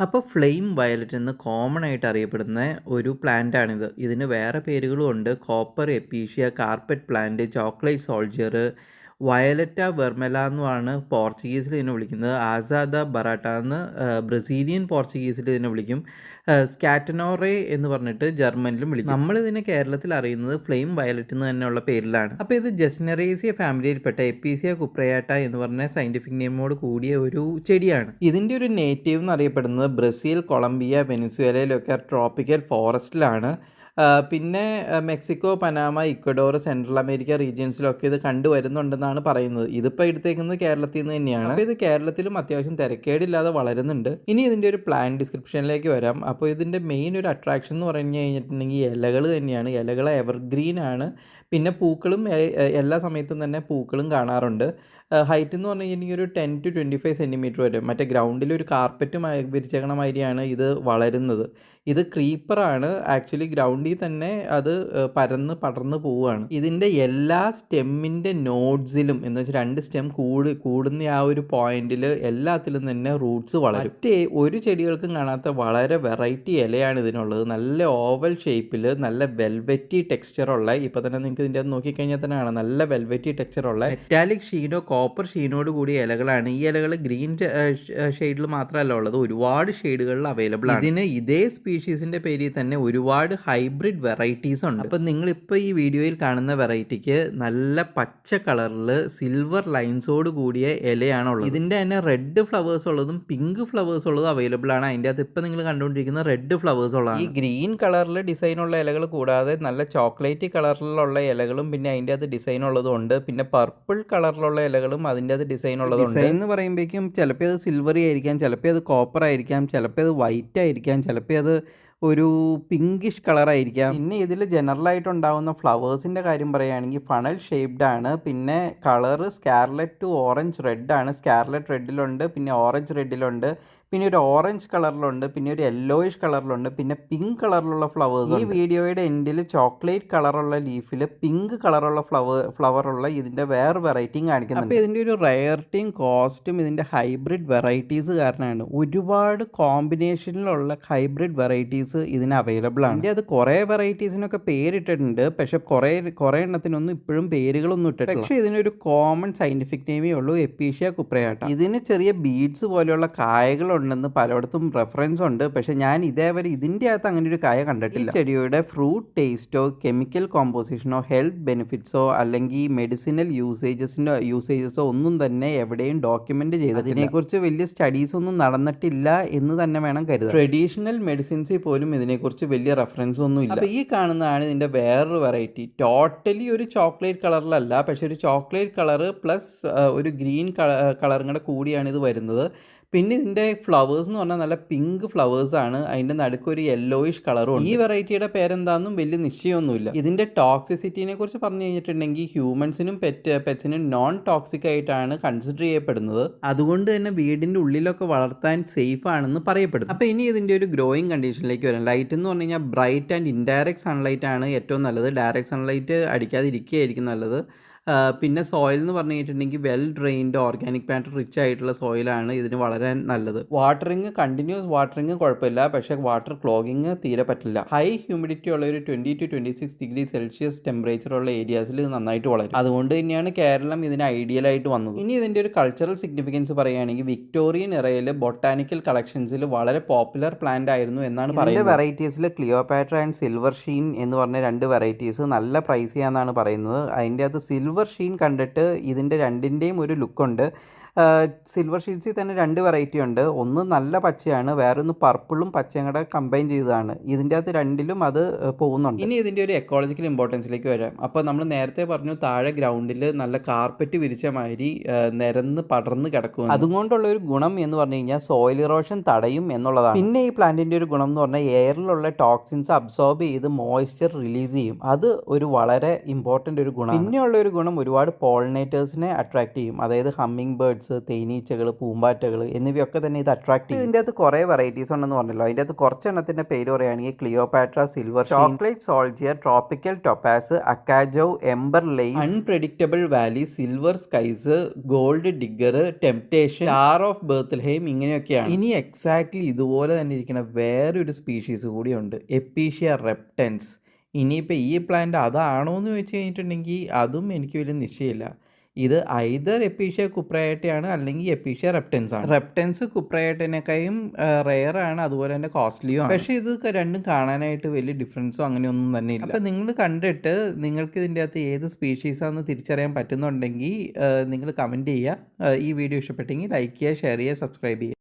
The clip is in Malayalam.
അപ്പോൾ ഫ്ലെയിം വയലറ്റ് എന്ന് കോമൺ ആയിട്ട് അറിയപ്പെടുന്ന ഒരു പ്ലാന്റ് ആണിത്. ഇതിന് വേറെ പേരുകളും ഉണ്ട്. Copper episcia, carpet plant, chocolate soldier, വയലറ്റ വെർമെല എന്നുമാണ് പോർച്ചുഗീസിൽ ഇതിനെ വിളിക്കുന്നത്. ആസാദ ബറാട്ട എന്ന് ബ്രസീലിയൻ പോർച്ചുഗീസിൽ ഇതിനെ വിളിക്കും. സ്കാറ്റനോറെ എന്ന് പറഞ്ഞിട്ട് ജർമ്മനിലും വിളിക്കും. നമ്മളിതിനെ കേരളത്തിൽ അറിയുന്നത് ഫ്ലെയിം വയലറ്റ് എന്ന് തന്നെയുള്ള പേരിലാണ്. അപ്പോൾ ഇത് ജസ്നറേസിയ ഫാമിലിയിൽപ്പെട്ട എപ്പീസിയ കുപ്രയാട്ട എന്ന് പറഞ്ഞ സയൻറ്റിഫിക് നെയിമോട് കൂടിയ ഒരു ചെടിയാണ്. ഇതിൻ്റെ ഒരു നേറ്റീവ് എന്നറിയപ്പെടുന്നത് ബ്രസീൽ, കൊളംബിയ, വെനിസ്വേലയിലൊക്കെ ട്രോപ്പിക്കൽ ഫോറസ്റ്റിലാണ്. പിന്നെ Mexico, Panama, Ecuador, central America റീജിയൻസിലൊക്കെ ഇത് കണ്ടുവരുന്നുണ്ടെന്നാണ് പറയുന്നത്. ഇതിപ്പോൾ എടുത്തേക്കുന്നത് കേരളത്തിൽ നിന്ന് തന്നെയാണ്. അപ്പോൾ ഇത് കേരളത്തിലും അത്യാവശ്യം തിരക്കേടില്ലാതെ വളരുന്നുണ്ട്. ഇനി ഇതിൻ്റെ ഒരു പ്ലാൻ ഡിസ്ക്രിപ്ഷനിലേക്ക് വരാം. അപ്പോൾ ഇതിൻ്റെ മെയിൻ ഒരു അട്രാക്ഷൻ എന്ന് പറഞ്ഞു കഴിഞ്ഞിട്ടുണ്ടെങ്കിൽ ഇലകൾ തന്നെയാണ്. ഇലകൾ എവർഗ്രീൻ ആണ്. പിന്നെ പൂക്കളും എല്ലാ സമയത്തും തന്നെ പൂക്കളും കാണാറുണ്ട്. ഹൈറ്റ് എന്ന് പറഞ്ഞു കഴിഞ്ഞിട്ടുണ്ടെങ്കിൽ ഒരു 10 to 25 സെൻറ്റിമീറ്റർ വരെ. മറ്റേ ഗ്രൗണ്ടിൽ ഒരു കാർപ്പറ്റ് വിരിച്ചേക്കണ മാതിരിയാണ് ഇത് വളരുന്നത്. ഇത് ക്രീപ്പറാണ്. ആക്ച്വലി ഗ്രൗണ്ടിൽ തന്നെ അത് പരന്ന് പടർന്ന് പോവുകയാണ്. ഇതിൻ്റെ എല്ലാ സ്റ്റെമ്മിൻ്റെ നോഡ്സിലും എന്ന് വെച്ചാൽ 2 സ്റ്റെം കൂടുന്ന ആ ഒരു പോയിന്റിൽ എല്ലാത്തിലും തന്നെ റൂട്ട്സ് വളരും. ഒരു ചെടികൾക്കും കാണാത്ത വളരെ വെറൈറ്റി ഇലയാണ് ഇതിനുള്ളത്. നല്ല ഓവൽ ഷേപ്പിൽ നല്ല വെൽവെറ്റി ടെക്സ്ചറുള്ള, ഇപ്പോൾ തന്നെ നിങ്ങൾക്ക് ഇതിൻ്റെ അത് നോക്കിക്കഴിഞ്ഞാൽ തന്നെ കാണാം, നല്ല വെൽവെറ്റി ടെക്സ്ചറുള്ള മെറ്റാലിക് ഷീനോ കോപ്പർ ഷീനോട് കൂടിയ ഇലകളാണ്. ഈ ഇലകൾ ഗ്രീൻ ഷെയ്ഡിൽ മാത്രമല്ല ഉള്ളത്, ഒരുപാട് ഷെയ്ഡുകളിൽ അവൈലബിൾ ആണ്. ഇതിന് ഇതേ സ്പീഷീസിൻ്റെ പേരിൽ തന്നെ ഒരുപാട് ഹൈബ്രിഡ് വെറൈറ്റീസ് ഉണ്ട്. അപ്പം നിങ്ങളിപ്പോൾ ഈ വീഡിയോയിൽ കാണുന്ന വെറൈറ്റിക്ക് നല്ല പച്ച കളറിൽ സിൽവർ ലൈൻസോട് കൂടിയ ഇലയാണുള്ളത്. ഇതിൻ്റെ തന്നെ റെഡ് ഫ്ലവേഴ്സ് ഉള്ളതും പിങ്ക് ഫ്ലവേഴ്സ് ഉള്ളതും അവൈലബിൾ ആണ്. അതിൻ്റെ അകത്ത് ഇപ്പം നിങ്ങൾ കണ്ടുകൊണ്ടിരിക്കുന്ന റെഡ് ഫ്ലവേഴ്സ് ഉള്ളതാണ്. ഈ ഗ്രീൻ കളറിൽ ഡിസൈനുള്ള ഇലകൾ കൂടാതെ നല്ല ചോക്ലേറ്റ് കളറിലുള്ള ഇലകളും പിന്നെ അതിൻ്റെ അകത്ത് ഡിസൈൻ ഉള്ളതും ഉണ്ട്. പിന്നെ പർപ്പിൾ കളറിലുള്ള ഇലകളും അതിൻ്റെ അത് ഡിസൈൻ ഉള്ളതുണ്ട്. ഡിസൈൻ എന്ന് പറയുമ്പോഴേക്കും ചിലപ്പോൾ അത് സിൽവറി ആയിരിക്കാം, ചിലപ്പോൾ അത് കോപ്പർ ആയിരിക്കാം, ചിലപ്പോൾ അത് വൈറ്റ് ആയിരിക്കാം, ചിലപ്പോൾ അത് ഒരു പിങ്കിഷ് കളറായിരിക്കാം. പിന്നെ ഇതിൽ ജനറലായിട്ടുണ്ടാകുന്ന ഫ്ലവേഴ്സിൻ്റെ കാര്യം പറയുകയാണെങ്കിൽ ഫണൽ ഷേപ്ഡ് ആണ്. പിന്നെ colour scarlet to orange red ആണ്. സ്കാർലറ്റ് റെഡിലുണ്ട്, പിന്നെ ഓറഞ്ച് റെഡിലുണ്ട്, പിന്നെ ഒരു ഓറഞ്ച് കളറിലുണ്ട്, പിന്നെ ഒരു യെല്ലോയിഷ് കളറിലുണ്ട്, പിന്നെ പിങ്ക് കളറിലുള്ള ഫ്ലവേഴ്സ്. ഈ വീഡിയോയുടെ എൻഡിൽ ചോക്ലേറ്റ് കളറുള്ള ലീഫിൽ പിങ്ക് കളറുള്ള ഫ്ലവറുള്ള ഇതിൻ്റെ വേറെ വെറൈറ്റിയും കാണിക്കുന്നുണ്ട്. അപ്പോൾ ഇതിൻ്റെ ഒരു റയറിറ്റിയും കോസ്റ്റും ഇതിൻ്റെ ഹൈബ്രിഡ് വെറൈറ്റീസ് കാരണമാണ്. ഒരുപാട് കോമ്പിനേഷനിലുള്ള ഹൈബ്രിഡ് വെറൈറ്റീസ് ഇതിന് അവൈലബിൾ ആണ്. അത് കുറേ വെറൈറ്റീസിനൊക്കെ പേരിട്ടിട്ടുണ്ട്, പക്ഷേ കുറേ എണ്ണത്തിനൊന്നും ഇപ്പോഴും പേരുകളൊന്നും ഇട്ടിട്ടില്ല. പക്ഷേ ഇതിനൊരു കോമൺ സയൻറ്റിഫിക് നെയിമേ ഉള്ളൂ, എപ്പീഷ്യ കുപ്രയാട്ട. ഇതിന് ചെറിയ ബീഡ്സ് പോലെയുള്ള കായകളുണ്ടെന്ന് പലയിടത്തും റെഫറൻസ് ഉണ്ട്, പക്ഷെ ഞാൻ ഇതേവരെ ഇതിൻ്റെ അകത്ത് അങ്ങനെ ഒരു കായ കണ്ടിട്ടില്ല. ചെടിയുടെ ഫ്രൂട്ട് ടേസ്റ്റോ കെമിക്കൽ കോമ്പോസിഷനോ ഹെൽത്ത് ബെനിഫിറ്റ്സോ അല്ലെങ്കിൽ മെഡിസിനൽ യൂസേജസോ ഒന്നും തന്നെ എവിടെയും ഡോക്യുമെന്റ് ചെയ്തിട്ടില്ല. ഇതിനെക്കുറിച്ച് വലിയ സ്റ്റഡീസ് ഒന്നും നടന്നിട്ടില്ല എന്ന് തന്നെ വേണം കരുതാൻ. ട്രഡീഷണൽ മെഡിസിൻസിൽ പോലും ഇതിനെക്കുറിച്ച് വലിയ റെഫറൻസ് ഒന്നും ഇല്ല. അപ്പോൾ ഈ കാണുന്നതാണ് ഇതിൻ്റെ വേറൊരു വെറൈറ്റി. ടോട്ടലി ഒരു ചോക്ലേറ്റ് കളറിലല്ല, പക്ഷെ ഒരു ചോക്ലേറ്റ് കളറ് പ്ലസ് ഒരു ഗ്രീൻ കളറും കൂടെ കൂടിയാണ് ഇത് വരുന്നത്. പിന്നെ ഇതിൻ്റെ ഫ്ലവേഴ്സ് എന്ന് പറഞ്ഞാൽ നല്ല പിങ്ക് ഫ്ലവേഴ്സാണ്. അതിൻ്റെ നടുക്കൊരു യെല്ലോയിഷ് കളറും ഉണ്ട്. ഈ വെറൈറ്റിയുടെ പേരെന്താണെന്നും വലിയ നിശ്ചയമൊന്നുമില്ല. ഇതിൻ്റെ ടോക്സിസിറ്റിനെ കുറിച്ച് പറഞ്ഞു കഴിഞ്ഞിട്ടുണ്ടെങ്കിൽ ഹ്യൂമൻസിനും പെറ്റ്സിനും നോൺ ടോക്സിക് ആയിട്ടാണ് കൺസിഡർ ചെയ്യപ്പെടുന്നത്. അതുകൊണ്ട് തന്നെ വീടിൻ്റെ ഉള്ളിലൊക്കെ വളർത്താൻ സേഫ് ആണെന്ന് പറയപ്പെടുന്നു. അപ്പോൾ ഇനി ഇതിൻ്റെ ഒരു ഗ്രോയിങ് കണ്ടീഷനിലേക്ക് വരാം. ലൈറ്റ് എന്ന് പറഞ്ഞു കഴിഞ്ഞാൽ ബ്രൈറ്റ് ആൻഡ് ഇൻഡയറക്റ്റ് സൺലൈറ്റ് ആണ് ഏറ്റവും നല്ലത്. ഡയറക്റ്റ് സൺലൈറ്റ് അടിക്കാതിരിക്കുകയായിരിക്കും നല്ലത്. പിന്നെ സോയിൽ എന്ന് പറഞ്ഞു കഴിഞ്ഞിട്ടുണ്ടെങ്കിൽ well drained organic matter rich ആയിട്ടുള്ള സോയിലാണ് ഇതിന് വളരാൻ നല്ലത്. വാട്ടറിങ്, കണ്ടിന്യൂസ് വാട്ടറിങ് കുഴപ്പമില്ല, പക്ഷേ വാട്ടർ ക്ലോഗിങ് തീരെ പറ്റില്ല. ഹൈ ഹ്യൂമിഡിറ്റി ഉള്ള ഒരു 20 to 26 ഡിഗ്രി സെൽഷ്യസ് ടെമ്പറേച്ചറുള്ള ഏരിയാസിൽ ഇത് നന്നായിട്ട് വളരും. അതുകൊണ്ട് തന്നെയാണ് കേരളം ഇതിന് ഐഡിയലായിട്ട് വന്നത്. ഇനി ഇതിൻ്റെ ഒരു കൾച്ചറൽ സിഗ്നിഫിക്കൻസ് പറയുകയാണെങ്കിൽ വിക്ടോറിയൻ എറയിൽ ബൊട്ടാനിക്കൽ കളക്ഷൻസിൽ വളരെ പോപ്പുലർ പ്ലാന്റ് ആയിരുന്നു എന്നാണ് പറയുന്നത്. വെറൈറ്റീസിൽ ക്ലിയോപാട്ര ആൻഡ് സിൽവർ ഷീൻ എന്ന് പറഞ്ഞ 2 വെറൈറ്റീസ് നല്ല പ്രൈസ് ചെയ്യാന്നാണ് പറയുന്നത്. അതിൻ്റെ അകത്ത് സിൽവർ ഷീൻ കണ്ടിട്ട് ഇതിൻ്റെ രണ്ടിൻ്റെയും ഒരു ലുക്കുണ്ട്. സിൽവർ ഷീറ്റ്സിൽ തന്നെ 2 വെറൈറ്റി ഉണ്ട്. ഒന്ന് നല്ല പച്ചയാണ്, വേറൊന്ന് പർപ്പിളും പച്ചയും കൂടെ കമ്പൈൻ ചെയ്തതാണ്. ഇതിൻ്റെ അകത്ത് രണ്ടിലും അത് പോകുന്നുണ്ട്. ഇനി ഇതിൻ്റെ ഒരു എക്കോളജിക്കൽ ഇമ്പോർട്ടൻസിലേക്ക് വരാം. അപ്പോൾ നമ്മൾ നേരത്തെ പറഞ്ഞു താഴെ ഗ്രൗണ്ടിൽ നല്ല കാർപ്പറ്റ് വിരിച്ച മാതിരി നിരന്ന് പടർന്ന് കിടക്കും. അതുകൊണ്ടുള്ള ഒരു ഗുണം എന്ന് പറഞ്ഞു കഴിഞ്ഞാൽ സോയിൽ ഇറോഷൻ തടയും എന്നുള്ളതാണ്. പിന്നെ ഈ പ്ലാന്റിൻ്റെ ഒരു ഗുണം എന്ന് പറഞ്ഞാൽ എയറിലുള്ള ടോക്സിൻസ് അബ്സോർബ് ചെയ്ത് മോയ്സ്ചർ റിലീസ് ചെയ്യും. അത് ഒരു വളരെ ഇമ്പോർട്ടൻ്റ് ഒരു ഗുണം. പിന്നെയുള്ള ഒരു ഗുണം ഒരുപാട് പോളിനേറ്റേഴ്സിനെ അട്രാക്ട് ചെയ്യും. അതായത് ഹമ്മിങ് ബേർഡ്സ്, ബേർഡ്സ്, തേനീച്ചകൾ, പൂമ്പാറ്റകൾ എന്നിവയൊക്കെ തന്നെ ഇത് അട്രാക്ട് ചെയ്യും. ഇതിൻ്റെ അകത്ത് കുറേ വെറൈറ്റീസ് ഉണ്ടെന്ന് പറഞ്ഞല്ലോ. അതിൻ്റെ അകത്ത് കുറച്ചെണ്ണത്തിൻ്റെ പേര് പറയുകയാണെങ്കിൽ Cleopatra, silver chocolate soldier, tropical topaz, acajou, ember lace, unpredictable valley, silver skies, gold digger, temptation, star of Bethlehem ഇങ്ങനെയൊക്കെയാണ്. ഇനി എക്സാക്ട്ലി ഇതുപോലെ തന്നെ ഇരിക്കുന്ന വേറൊരു സ്പീഷീസ് കൂടിയുണ്ട്, എപ്പീഷ്യ റെപ്റ്റൻസ്. ഇനിയിപ്പോൾ ഈ പ്ലാന്റ് അതാണോ എന്ന് ചോദിച്ചു കഴിഞ്ഞിട്ടുണ്ടെങ്കിൽ അതും എനിക്ക് വലിയ നിശ്ചയമില്ല. ഇത് ഐദർ എപ്പീഷ്യ കുപ്രയാട്ടയാണ് അല്ലെങ്കിൽ എപ്പീഷ്യ റെപ്റ്റൻസ് ആണ്. റെപ്റ്റൻസ് കുപ്രയാട്ടേനേക്കാളും റെയർ ആണ്, അതുപോലെ തന്നെ കോസ്റ്റ്ലിയും ആണ്. പക്ഷേ ഇത് രണ്ടും കാണാനായിട്ട് വലിയ ഡിഫറൻസോ അങ്ങനെയൊന്നും തന്നെ ഇല്ല. അപ്പോൾ നിങ്ങൾ കണ്ടിട്ട് നിങ്ങൾക്ക് ഇതിൻ്റെ അകത്ത് ഏത് സ്പീഷീസാണെന്ന് തിരിച്ചറിയാൻ പറ്റുന്നുണ്ടെങ്കിൽ നിങ്ങൾ കമൻറ്റ് ചെയ്യുക. ഈ വീഡിയോ ഇഷ്ടപ്പെട്ടെങ്കിൽ ലൈക്ക് ചെയ്യുക, ഷെയർ ചെയ്യുക, സബ്സ്ക്രൈബ് ചെയ്യുക.